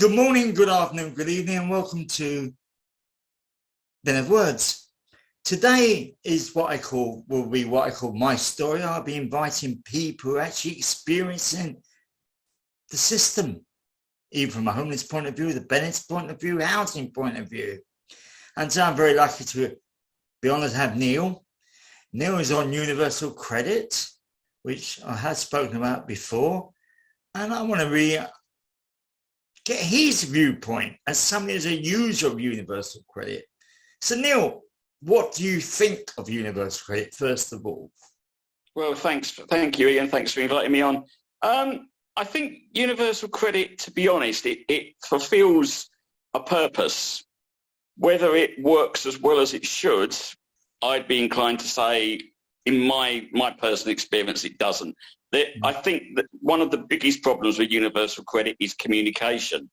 Good morning, good afternoon, good evening, and welcome to Den of Words. Today is will be what I call my story. I'll be inviting people who are actually experiencing the system, either from a homeless point of view, the Bennett's point of view, housing point of view. And so I'm very lucky to be honoured to have Neil. Neil is on Universal Credit, which I have spoken about before, and I want to get his viewpoint as somebody who's a user of Universal Credit. So Neil, what do you think of Universal Credit, first of all? Well, thank you, Ian. Thanks for inviting me on. I think Universal Credit, to be honest, it fulfills a purpose. Whether it works as well as it should, I'd be inclined to say, in my personal experience, it doesn't. I think that one of the biggest problems with Universal Credit is communication.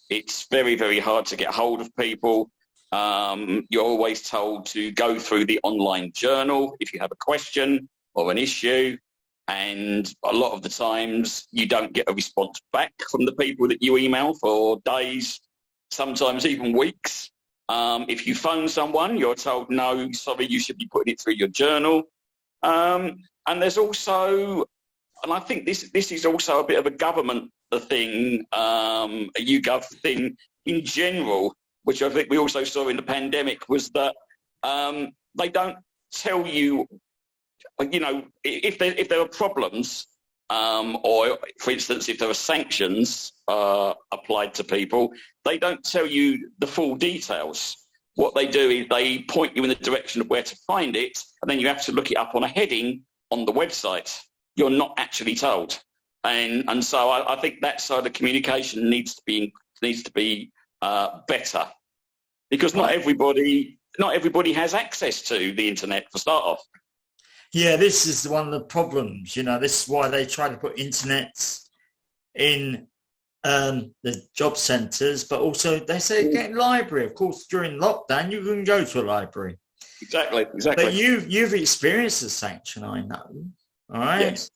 It's very, very hard to get hold of people. You're always told to go through the online journal if you have a question or an issue, and a lot of the times you don't get a response back from the people that you email for days, sometimes even weeks. If you phone someone, you're told, no, sorry, you should be putting it through your journal. And there's also, and I think this is also a bit of a government thing, a YouGov thing in general, which I think we also saw in the pandemic, was that they don't tell you, if there are problems, or, for instance, if there are sanctions applied to people, they don't tell you the full details. What they do is they point you in the direction of where to find it, and then you have to look it up on a heading on the website. You're not actually told. And so I think that side of communication needs to be better, because not everybody has access to the internet, for start off. Yeah, this is one of the problems. This is why they try to put internet in the job centres, but also they say get a library. Of course, during lockdown, you can go to a library. Exactly. But you've experienced the sanction, I know. All right. Yes.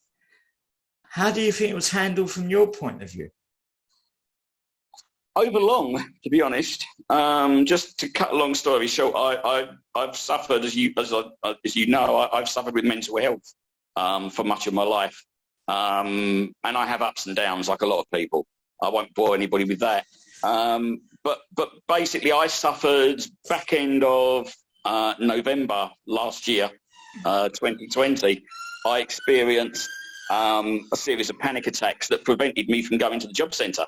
How do you think it was handled from your point of view? Overlong, to be honest. Just to cut a long story short, I've suffered, as you know, I've suffered with mental health for much of my life, and I have ups and downs like a lot of people. I won't bore anybody with that. But basically, I suffered back end of November last year, 2020. I experienced a series of panic attacks that prevented me from going to the job centre.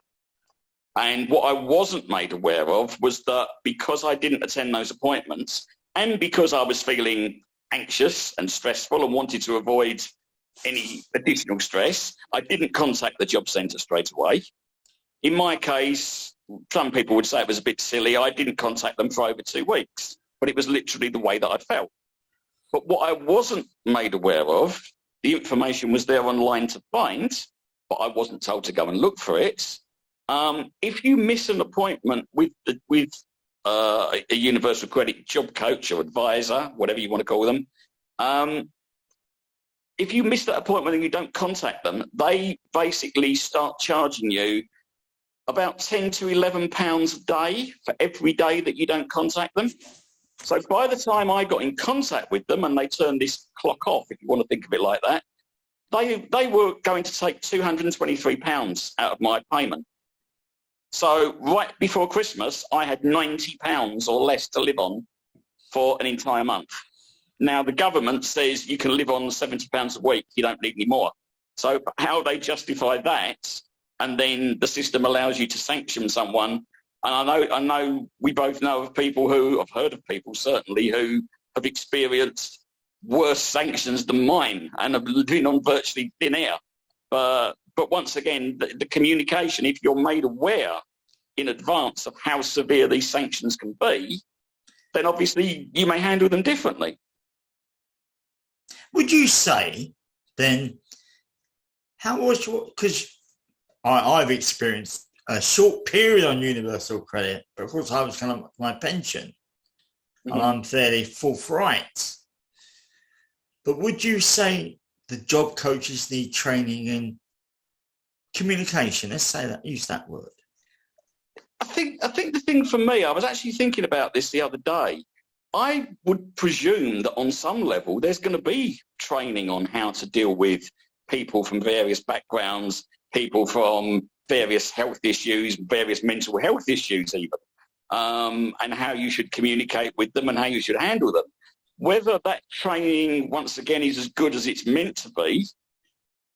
And what I wasn't made aware of was that because I didn't attend those appointments, and because I was feeling anxious and stressful and wanted to avoid any additional stress, I didn't contact the job centre straight away. In my case, some people would say it was a bit silly. I didn't contact them for over 2 weeks, but it was literally the way that I felt. But what I wasn't made aware of, the information was there online to find, but I wasn't told to go and look for it. If you miss an appointment with a Universal Credit job coach or advisor, whatever you want to call them, if you miss that appointment and you don't contact them, they basically start charging you about £10 to £11 a day for every day that you don't contact them. So by the time I got in contact with them and they turned this clock off, if you want to think of it like that, they were going to take £223 out of my payment. So right before Christmas, I had £90 or less to live on for an entire month. Now, the government says you can live on £70 a week. You don't need any more. So how they justify that, and then the system allows you to sanction someone. And I know we both know of people who, I've heard of people certainly, who have experienced worse sanctions than mine and have been on virtually thin air. But once again, the communication, if you're made aware in advance of how severe these sanctions can be, then obviously you may handle them differently. Would you say then, because I've experienced a short period on Universal Credit, but of course I was kind of my pension, and I'm fairly forthright. But would you say the job coaches need training in communication? Let's say that, use that word. I think the thing for me, I was actually thinking about this the other day. I would presume that on some level there's going to be training on how to deal with people from various backgrounds, people from various health issues, various mental health issues even, and how you should communicate with them and how you should handle them. Whether that training, once again, is as good as it's meant to be,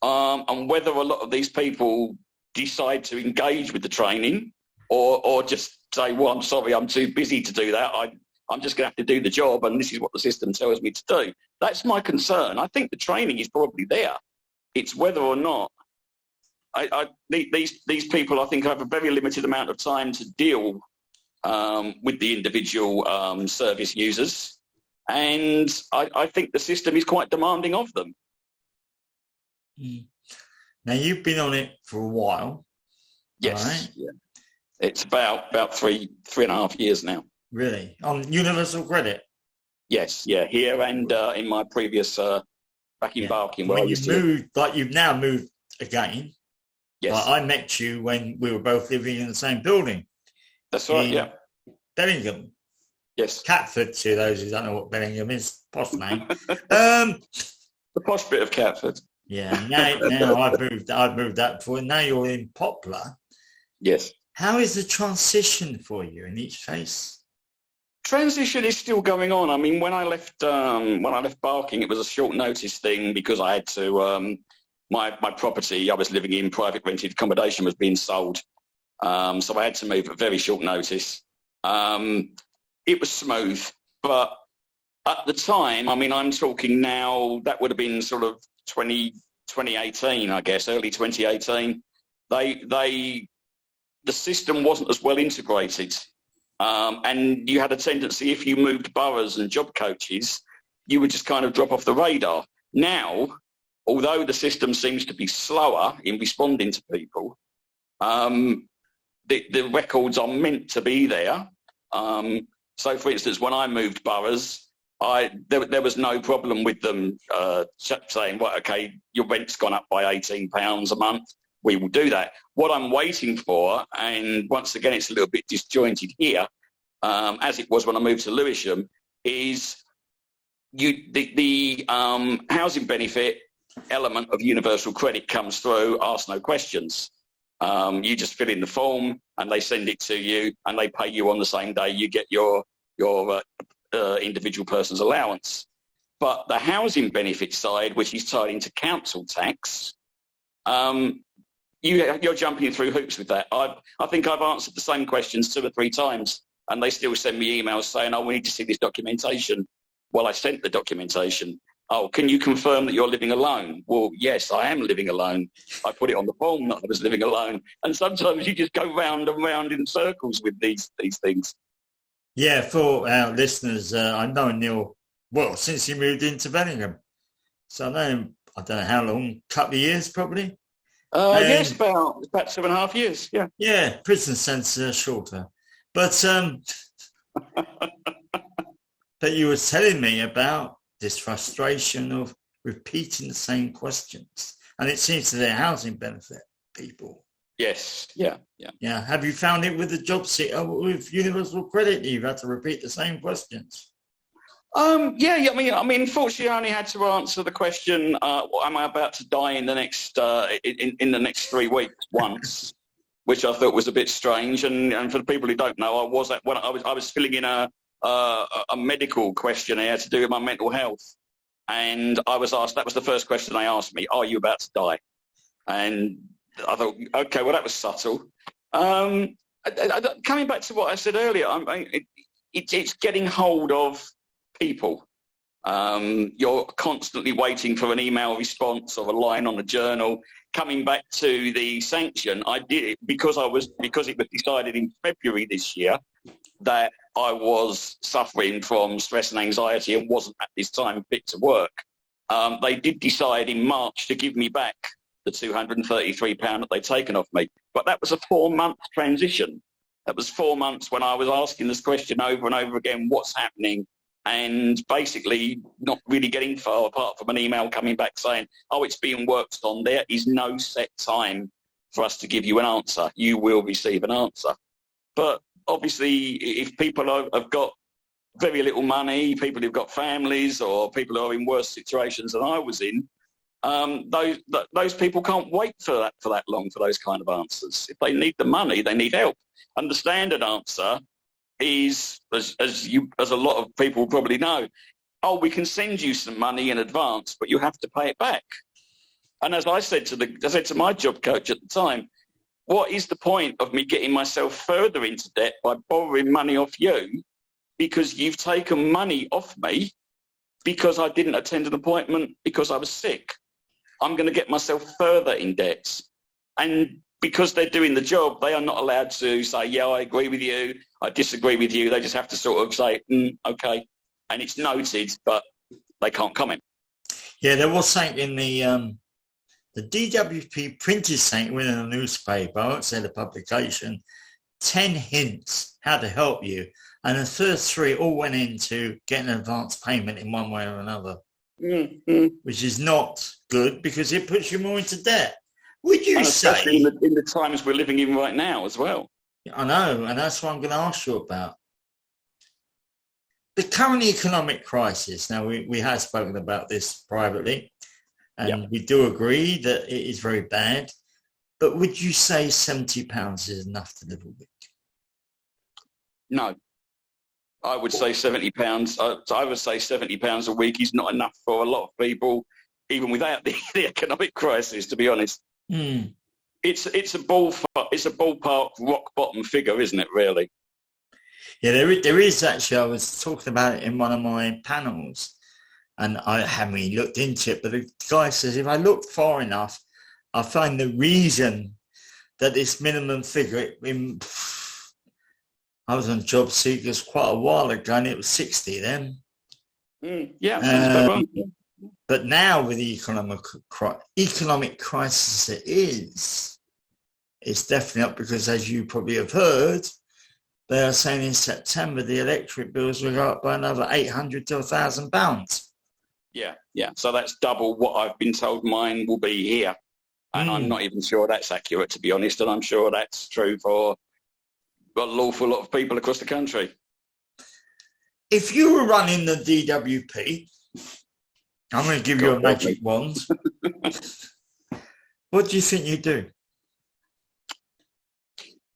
and whether a lot of these people decide to engage with the training or just say, well, I'm sorry, I'm too busy to do that. I'm just going to have to do the job and this is what the system tells me to do. That's my concern. I think the training is probably there. It's whether or not these people, I think, have a very limited amount of time to deal with the individual service users. And I think the system is quite demanding of them. Now, you've been on it for a while. Yes. Right? Yeah. It's about three and a half years now. Really? On Universal Credit? Yes, yeah, here and in my previous, back in Barking, where when I used you moved, like you've now moved again. Yes. Like I met you when we were both living in the same building. That's right, yeah. Bellingham. Yes. Catford, to those who don't know what Bellingham is, posh name. The posh bit of Catford. Yeah, now I've moved that before. Now you're in Poplar. Yes. How is the transition for you in each case? Transition is still going on. I mean, when I left Barking, it was a short notice thing because I had to. My property I was living in, private rented accommodation, was being sold, so I had to move at very short notice. It was smooth, but at the time, I mean, I'm talking now. That would have been sort of 2018, I guess, early 2018. The system wasn't as well integrated. And you had a tendency, if you moved boroughs and job coaches, you would just kind of drop off the radar. Now, although the system seems to be slower in responding to people, the records are meant to be there. So, for instance, when I moved boroughs, there was no problem with them saying, well, okay, your rent's gone up by £18 a month. We will do that. What I'm waiting for, and once again, it's a little bit disjointed here, as it was when I moved to Lewisham, is the housing benefit element of universal credit comes through, ask no questions. You just fill in the form and they send it to you and they pay you on the same day you get your individual person's allowance. But the housing benefit side, which is tied into council tax, you're jumping through hoops with that. I think I've answered the same questions 2 or 3 times and they still send me emails saying, oh, we need to see this documentation. Well, I sent the documentation. Oh, can you confirm that you're living alone? Well, yes, I am living alone. I put it on the form that I was living alone. And sometimes you just go round and round in circles with these things. Yeah, for our listeners, I know Neil, well, since he moved into Bellingham. So I know him, I don't know how long, a couple of years probably. Yes, about 2.5 years, yeah. Yeah, prison sentence shorter. But but you were telling me about this frustration of repeating the same questions. And it seems to the housing benefit people. Yes, yeah. Yeah. Have you found it with the job seeker with Universal Credit? You've had to repeat the same questions. Yeah. I mean, unfortunately, I only had to answer the question: am I about to die in the next in the next 3 weeks? Once, which I thought was a bit strange. And for the people who don't know, I was filling in a medical questionnaire to do with my mental health, and I was asked. That was the first question they asked me: are you about to die? And I thought, okay, well, that was subtle. Coming back to what I said earlier, it's getting hold of people. You're constantly waiting for an email response or a line on the journal. Coming back to the sanction, I did it because it was decided in February this year that I was suffering from stress and anxiety and wasn't at this time fit to work. They did decide in March to give me back the £233 that they'd taken off me. But that was a 4-month transition. That was 4 months when I was asking this question over and over again, what's happening? And basically not really getting far apart from an email coming back saying, oh, it's being worked on. There is no set time for us to give you an answer. You will receive an answer. But obviously, if people have got very little money, people who've got families, or people who are in worse situations than I was in, those people can't wait for that long for those kind of answers. If they need the money, they need help. And the standard answer is, as a lot of people probably know, oh, we can send you some money in advance, but you have to pay it back. And as I said to my job coach at the time, what is the point of me getting myself further into debt by borrowing money off you because you've taken money off me because I didn't attend an appointment because I was sick? I'm going to get myself further in debt. And because they're doing the job, they are not allowed to say, yeah, I agree with you, I disagree with you. They just have to sort of say, okay. And it's noted, but they can't comment. Yeah, there was something in the DWP printed something in a newspaper, I won't say the publication, 10 hints how to help you. And the first 3 all went into getting an advance payment in one way or another, which is not good because it puts you more into debt. Would you say... Especially in the times we're living in right now as well. I know, and that's what I'm going to ask you about. The current economic crisis, now we have spoken about this privately, and we do agree that it is very bad, but would you say £70 is enough to live a week? No. I would say £70. I would say £70 a week is not enough for a lot of people, even without the economic crisis, to be honest. It's a ballpark rock bottom figure, isn't it, really? Yeah, there is actually. I was talking about it in one of my panels, and I haven't really looked into it, but the guy says if I look far enough, I find the reason that this minimum figure, I was on Job Seekers quite a while ago, and it was 60 then. But now with the economic crisis it's definitely up because, as you probably have heard, they are saying in September the electric bills will go up by another £800 to £1,000. Yeah. So that's double what I've been told mine will be here. And I'm not even sure that's accurate, to be honest. And I'm sure that's true for an awful lot of people across the country. If you were running the DWP, I'm going to give you a magic wand. What do you think you'd do?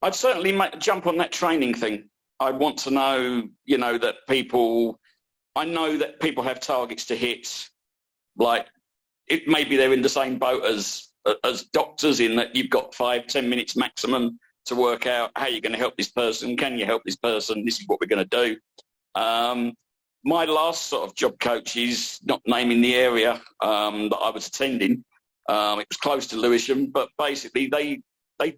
I'd certainly jump on that training thing. I want to know, that I know that people have targets to hit. Like, it maybe they're in the same boat as doctors, in that you've got 5-10 minutes maximum to work out how you're going to help this person. Can you help this person? This is what we're going to do. My last sort of job coach is not naming the area that I was attending. It was close to Lewisham, but basically they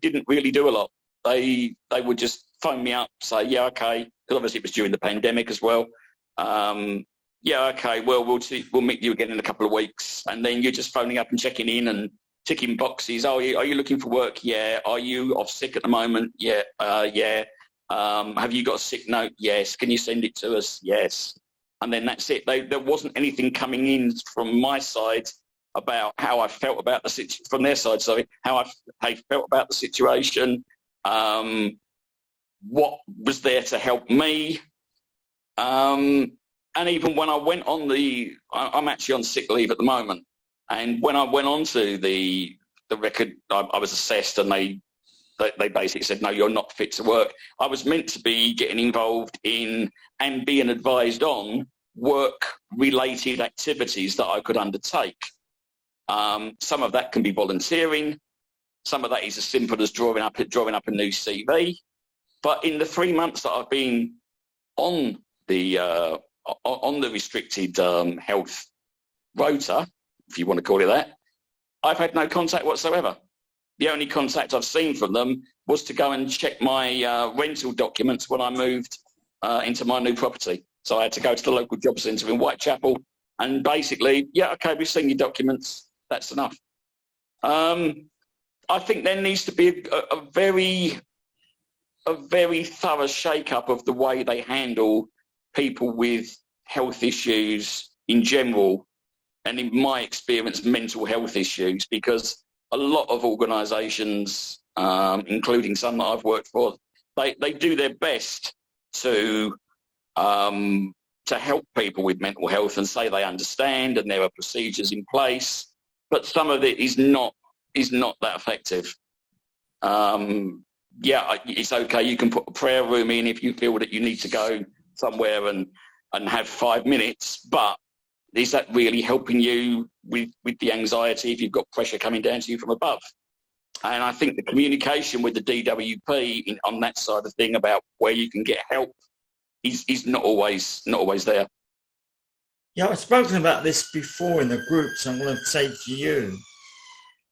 didn't really do a lot. They would just phone me up, say, yeah, okay, because obviously it was during the pandemic as well. Yeah, okay, well, we'll meet you again in a couple of weeks. And then you're just phoning up and checking in and ticking boxes. Oh, are you looking for work? Yeah. Are you off sick at the moment? Yeah. Yeah. Have you got a sick note? Yes. Can you send it to us? Yes. And then that's it. There wasn't anything coming in from my side about how I felt about the situation, from their side, sorry, how I felt about the situation, what was there to help me. And even when I went on I'm actually on sick leave at the moment. And when I went on to the record, I was assessed, and they basically said, no, you're not fit to work. I was meant to be getting involved in and being advised on work-related activities that I could undertake. Some of that can be volunteering. Some of that is as simple as drawing up a new CV. But in the 3 months that I've been on the restricted health rota, if you want to call it that, I've had no contact whatsoever. The only contact I've seen from them was to go and check my rental documents when I moved into my new property. So I had to go to the local job centre in Whitechapel and basically, yeah, okay, we've seen your documents. That's enough. I think there needs to be a very thorough shake-up of the way they handle people with health issues in general, and in my experience, mental health issues, because a lot of organisations, including some that I've worked for, they do their best to help people with mental health and say they understand and there are procedures in place, but some of it is not that effective. Yeah, it's okay. You can put a prayer room in if you feel that you need to go somewhere and have 5 minutes, but is that really helping you with the anxiety if you've got pressure coming down to you from above? And I think the communication with the DWP on that side of thing about where you can get help is not always there. Yeah, I've spoken about this before in the group, so I'm going to say to you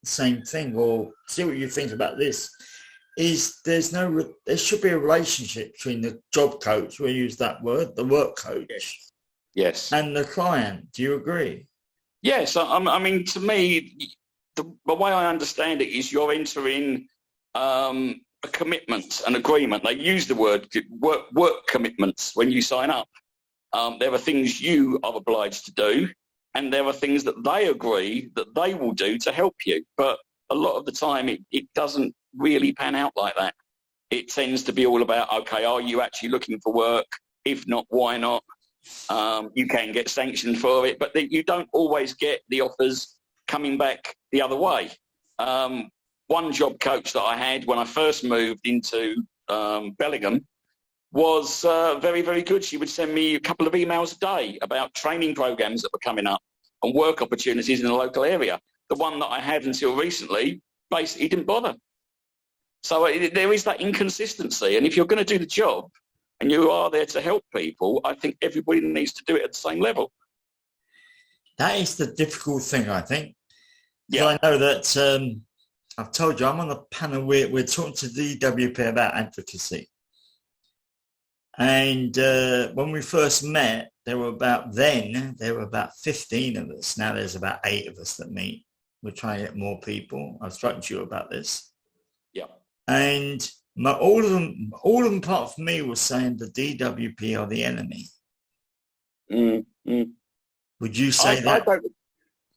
the same thing, or see what you think about this. There should be a relationship between the job coach, we use that word, the work coach, yes, and the client. Do you agree? Yes, I mean, to me, the way I understand it is you're entering a commitment, an agreement. They use the word work commitments when you sign up. There are things you are obliged to do, and there are things that they agree that they will do to help you. But a lot of the time, it doesn't really pan out like that. It tends to be all about, okay, are you actually looking for work? If not, why not? You can get sanctioned for it, but you don't always get the offers coming back the other way. One job coach that I had when I first moved into Bellingham was very, very good. She would send me a couple of emails a day about training programs that were coming up and work opportunities in the local area. The one that I had until recently basically didn't bother. So there is that inconsistency. And if you're going to do the job and you are there to help people, I think everybody needs to do it at the same level. That is the difficult thing, I think. Yeah. I know that I've told you I'm on the panel. We're talking to the DWP about advocacy. And when we first met, there were about 15 of us. Now there's about 8 of us that meet. We're trying to get more people. I've spoken to you about this. Yeah. And all of them apart from me were saying the DWP are the enemy. Would you say that?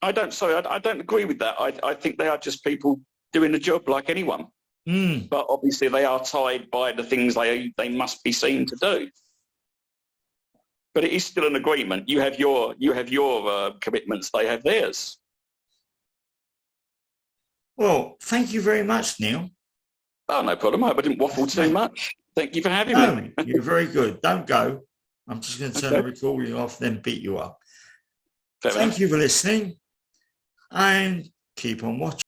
I don't agree with that. I think they are just people doing the job like anyone. But obviously they are tied by the things they must be seen to do. But it is still an agreement. You have your commitments, they have theirs. Well, thank you very much, Neil. Oh, no problem. I hope I didn't waffle too much. Thank you for having me. You're very good. Don't go. I'm just going to turn the recording off, then beat you up. Thank you for listening, and keep on watching.